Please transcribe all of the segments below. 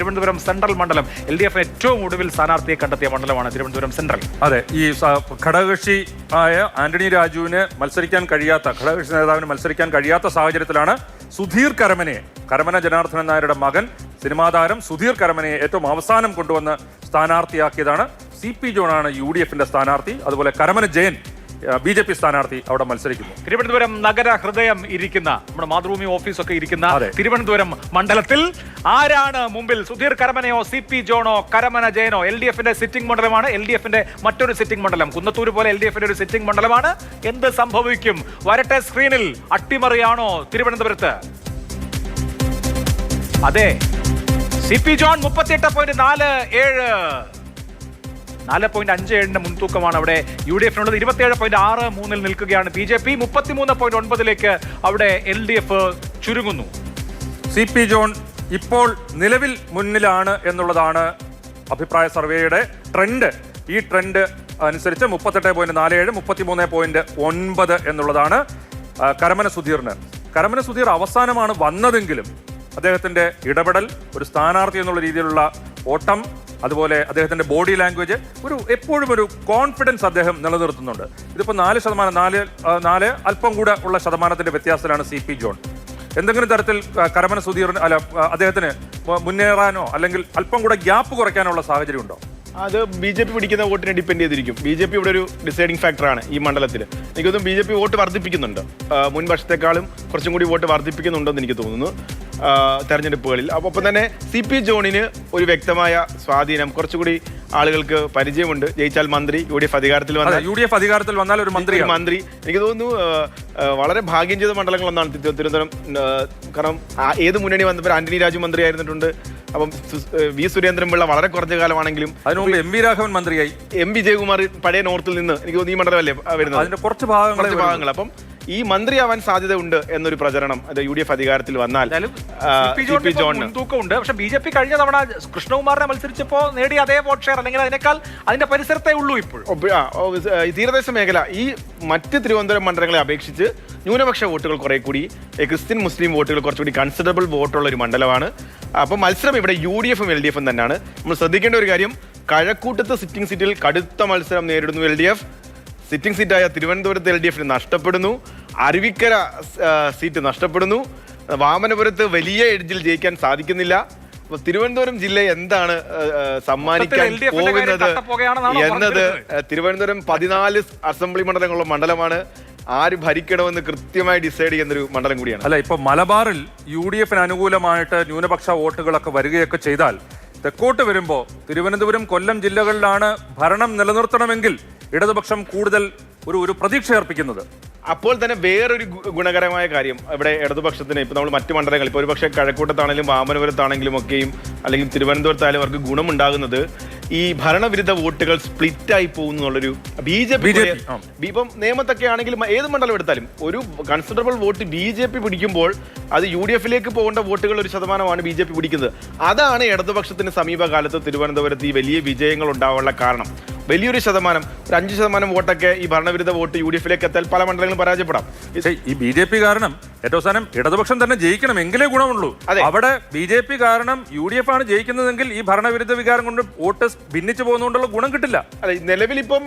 Thiruvananthapuram central മണ്ഡലം LDF ഏറ്റവും ഒടുവിൽ സ്ഥാനാർത്ഥിയെ കണ്ടെത്തിയ മണ്ഡലമാണ് തിരുവനന്തപുരം സെൻട്രൽ. അതെ, ഈ ഘടകകക്ഷി ആയ ആന്റണി രാജുവിന് മത്സരിക്കാൻ കഴിയാത്ത, ഘടകകക്ഷി നേതാവിന് മത്സരിക്കാൻ കഴിയാത്ത സാഹചര്യത്തിലാണ് സുധീർ കരമന ജനാർദ്ദനൻ നായരുടെ മകൻ സിനിമാ താരം സുധീർ കരമനയെ ഏറ്റവും അവസാനം കൊണ്ടുവന്ന് സ്ഥാനാർത്ഥിയാക്കിയതാണ്. CP ജോണാണ് UDFന്റെ സ്ഥാനാർത്ഥി. അതുപോലെ കരമന ജയൻ BJP സ്ഥാനാർത്ഥി അവിടെ മത്സരിക്കുന്നു. തിരുവനന്തപുരം നഗര ഹൃദയം ഇരിക്കുന്ന നമ്മുടെ മാതൃഭൂമി ഓഫീസൊക്കെ ഇരിക്കുന്ന തിരുവനന്തപുരം മണ്ഡലത്തിൽ ആരാണ് മുമ്പിൽ? സുധീർ കരമനയോ CP ജോണോ കരമന ജയനോ? LDFന്റെ സിറ്റിംഗ് മണ്ഡലമാണ്. LDFന്റെ മറ്റൊരു സിറ്റിംഗ് മണ്ഡലം കുന്നത്തൂർ പോലെ LDFന്റെ ഒരു സിറ്റിംഗ് മണ്ഡലമാണ്. എന്ത് സംഭവിക്കും? വരട്ടെ സ്ക്രീനിൽ. അട്ടിമറിയാണോ തിരുവനന്തപുരത്ത്? അതെ, CP ജോൺ 38.47, 4.57 മുൻതൂക്കമാണ് അവിടെ UDFനുള്ളത്. 27.63 നിൽക്കുകയാണ് BJP. 33.9 അവിടെ LDF ചുരുങ്ങുന്നു. CP ജോൺ ഇപ്പോൾ നിലവിൽ മുന്നിലാണ് എന്നുള്ളതാണ് അഭിപ്രായ സർവേയുടെ ട്രെൻഡ്. ഈ ട്രെൻഡ് അനുസരിച്ച് 38.47, 33.9 എന്നുള്ളതാണ് കരമന സുധീർ അവസാനമാണ് വന്നതെങ്കിലും അദ്ദേഹത്തിന്റെ ഇടപെടൽ, ഒരു സ്ഥാനാർത്ഥി എന്നുള്ള രീതിയിലുള്ള ഓട്ടം, അതുപോലെ അദ്ദേഹത്തിന്റെ ബോഡി ലാംഗ്വേജ്, എപ്പോഴും ഒരു കോൺഫിഡൻസ് അദ്ദേഹം നിലനിർത്തുന്നുണ്ട്. ഇതിപ്പോൾ 4% അല്പം കൂടെ ഉള്ള ശതമാനത്തിന്റെ വ്യത്യാസത്തിലാണ് CP ജോൺ. എന്തെങ്കിലും തരത്തിൽ കരമന സുധീറിന് അദ്ദേഹത്തിന് മുന്നേറാനോ അല്ലെങ്കിൽ അല്പം കൂടെ ഗ്യാപ്പ് കുറയ്ക്കാനുള്ള സാഹചര്യം ഉണ്ടോ? അത് BJP പിടിക്കുന്ന വോട്ടിനെ ഡിപ്പെൻഡ് ചെയ്തിരിക്കും. BJP ഇവിടെ ഒരു ഡിസൈഡിങ് ഫാക്ടറാണ് ഈ മണ്ഡലത്തിൽ. എനിക്ക് തോന്നുന്നു BJP വോട്ട് വർദ്ധിപ്പിക്കുന്നുണ്ട്, മുൻ വർഷത്തെക്കാളും കുറച്ചും കൂടി വോട്ട് വർദ്ധിപ്പിക്കുന്നുണ്ടെന്ന് എനിക്ക് തോന്നുന്നു തെരഞ്ഞെടുപ്പുകളിൽ. ഒപ്പം തന്നെ CP ജോണിന് ഒരു വ്യക്തമായ സ്വാധീനം, കുറച്ചുകൂടി ആളുകൾക്ക് പരിചയമുണ്ട്. ജയിച്ചാൽ മന്ത്രി, UDF അധികാരത്തിൽ വന്നാൽ ഒരു മന്ത്രി. എനിക്ക് തോന്നുന്നു വളരെ ഭാഗ്യം ചെയ്ത മണ്ഡലങ്ങളൊന്നാണ് തിരുവനന്തപുരം. കാരണം ഏത് മുന്നണി വന്നപ്പോൾ ആന്റണി രാജു മന്ത്രി ആയിരുന്നിട്ടുണ്ട്. അപ്പം V സുരേന്ദ്രൻപിള്ള വളരെ കുറഞ്ഞ കാലമാണെങ്കിലും MV രാഘവൻ മന്ത്രിയായി. MV ജയകുമാർ പഴയ നോർത്തിൽ നിന്ന് എനിക്ക് തോന്നുന്നു ഈ മണ്ഡലമല്ലേ വരുന്നത്, കുറച്ച് ഭാഗങ്ങൾ. അപ്പം ഈ മന്ത്രിയാവാൻ സാധ്യത ഉണ്ട് എന്നൊരു പ്രചരണം UDF അധികാരത്തിൽ വന്നാൽ മുൻതൂക്കമുണ്ട്. പക്ഷെ BJP കഴിഞ്ഞ തവണ കൃഷ്ണകുമാറിനെ മത്സരിച്ചപ്പോൾ നേടിയ അതേ വോട്ട് ഷെയർ അല്ലെങ്കിൽ അതിനേക്കാൾ അതിന്റെ പരിസരത്തേ ഉള്ളൂ ഇപ്പോൾ. തീരദേശ മേഖല ഈ മറ്റ് തിരുവനന്തപുരം മണ്ഡലങ്ങളെ അപേക്ഷിച്ച് ന്യൂനപക്ഷ വോട്ടുകൾ കുറെ കൂടി, ക്രിസ്ത്യൻ മുസ്ലിം വോട്ടുകൾ കുറച്ചുകൂടി കൺസിഡറബിൾ വോട്ടുള്ള ഒരു മണ്ഡലമാണ്. അപ്പം മത്സരം ഇവിടെ UDFും LDFും തന്നെയാണ്. നമ്മൾ ശ്രദ്ധിക്കേണ്ട ഒരു കാര്യം, കഴക്കൂട്ടത്ത് സിറ്റിംഗ് സീറ്റിൽ കടുത്ത മത്സരം നേരിടുന്നു LDF. സിറ്റിംഗ് സീറ്റായ തിരുവനന്തപുരത്ത് LDFന് നഷ്ടപ്പെടുന്നു. അരുവിക്കര സീറ്റ് നഷ്ടപ്പെടുന്നു. വാമനപുരത്ത് വലിയ എഡ്ജിൽ ജയിക്കാൻ സാധിക്കുന്നില്ല. തിരുവനന്തപുരം ജില്ല എന്താണ് സമ്മാനിക്കാൻ പോകുന്നത് എന്നത്, തിരുവനന്തപുരം 14 അസംബ്ലി മണ്ഡലങ്ങളുള്ള മണ്ഡലമാണ്. ആര് ഭരിക്കണമെന്ന് കൃത്യമായി ഡിസൈഡ് ചെയ്യുന്നൊരു മണ്ഡലം കൂടിയാണ്. അല്ല, ഇപ്പൊ മലബാറിൽ UDFന് അനുകൂലമായിട്ട് ന്യൂനപക്ഷ വോട്ടുകളൊക്കെ വരികയൊക്കെ ചെയ്താൽ തെക്കോട്ട് വരുമ്പോൾ തിരുവനന്തപുരം, കൊല്ലം ജില്ലകളിലാണ് ഭരണം നിലനിർത്തണമെങ്കിൽ ഇടതുപക്ഷം കൂടുതൽ ഒരു പ്രതീക്ഷ അർപ്പിക്കുന്നത്. അപ്പോൾ തന്നെ വേറൊരു ഗുണകരമായ കാര്യം ഇവിടെ ഇടതുപക്ഷത്തിന്, ഇപ്പൊ നമ്മൾ മറ്റു മണ്ഡലങ്ങൾ, ഇപ്പൊ ഒരുപക്ഷെ കഴക്കൂട്ടത്താണെങ്കിലും വാമനപുരത്താണെങ്കിലും ഒക്കെയും അല്ലെങ്കിൽ തിരുവനന്തപുരത്തായാലും അവർക്ക് ഗുണമുണ്ടാകുന്നത് ഈ ഭരണവിരുദ്ധ വോട്ടുകൾ സ്പ്ലിറ്റ് ആയി പോകുന്നുള്ളൊരു BJP ഇപ്പം നിയമത്തൊക്കെ ആണെങ്കിലും ഏത് മണ്ഡലം എടുത്താലും ഒരു കൺസിഡറബിൾ വോട്ട് BJP പിടിക്കുമ്പോൾ അത് UDFിലേക്ക് പോകേണ്ട വോട്ടുകൾ 1% BJP പിടിക്കുന്നത്. അതാണ് ഇടതുപക്ഷത്തിന് സമീപകാലത്ത് തിരുവനന്തപുരത്ത് ഈ വലിയ വിജയങ്ങൾ ഉണ്ടാവാനുള്ള കാരണം. വലിയൊരു ശതമാനം, ഒരു 5% വോട്ടൊക്കെ ഈ ഭരണവിരുദ്ധ വോട്ട് UDFിലേക്ക് എത്താൻ പല മണ്ഡലങ്ങളും പരാജയപ്പെടാം. ഈ BJP കാരണം ഏറ്റവും അവസാനം ഇടതുപക്ഷം തന്നെ ജയിക്കണം എങ്കിലേ ഗുണമുള്ളൂ. അവിടെ BJP കാരണം UDF ആണ് ജയിക്കുന്നതെങ്കിൽ ഈ ഭരണവിരുദ്ധ വികാരം കൊണ്ട് വോട്ട് ഭിന്നിച്ചു പോകുന്നതുകൊണ്ടുള്ള ഗുണം കിട്ടില്ല. അതെ, നിലവിലിപ്പം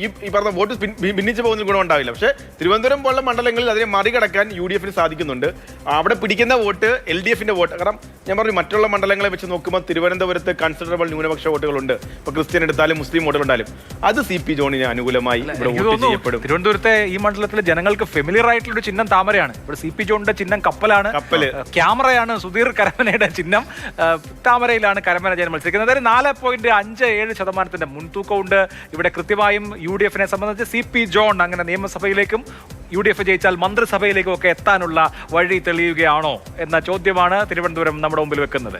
ഈ പറഞ്ഞ വോട്ട് ഭിന്നിച്ചു പോകുന്ന ഗുണം ഉണ്ടാവില്ല. പക്ഷേ തിരുവനന്തപുരം പോലുള്ള മണ്ഡലങ്ങളിൽ അതിനെ മറികടക്കാൻ UDFന് സാധിക്കുന്നുണ്ട്. അവിടെ പിടിക്കുന്ന വോട്ട് LDFന്റെ വോട്ട്. കാരണം ഞാൻ പറഞ്ഞു, മറ്റുള്ള മണ്ഡലങ്ങളെ വെച്ച് നോക്കുമ്പോൾ തിരുവനന്തപുരത്ത് കൺസിഡറബിൾ ന്യൂനപക്ഷ വോട്ടുകളുണ്ട്. ഇപ്പൊ ക്രിസ്ത്യൻ എടുത്താലും മുസ്ലിം വോട്ടുകളുണ്ടാലും അത് CP ജോണിന് അനുകൂലമായി ഇവിടെ വോട്ട് ചെയ്യപ്പെടും. തിരുവനന്തപുരത്തെ ഈ മണ്ഡലത്തിലെ ജനങ്ങൾക്ക് ഫെമിലിയർ ആയിട്ടുള്ള ഒരു ചിഹ്നം താമരയാണ്. ഇവിടെ CP ജോണിന്റെ ചിഹ്നം കപ്പലാണ്. ക്യാമറയാണ് സുധീർ കരമനയുടെ ചിഹ്നം. താമരയിലാണ് കരമന ജയൻ മത്സരിക്കുന്നത്. 4.57% മുൻതൂക്കമുണ്ട്. ഇവിടെ കൃത്യമായും UDFനെ സംബന്ധിച്ച് CP ജോൺ അങ്ങനെ നിയമസഭയിലേക്കും UDF ജയിച്ചാൽ മന്ത്രിസഭയിലേക്കും ഒക്കെ എത്താനുള്ള വഴി തെളിയുകയാണോ എന്ന ചോദ്യമാണ് തിരുവനന്തപുരം നമ്മുടെ മുമ്പിൽ വെക്കുന്നത്.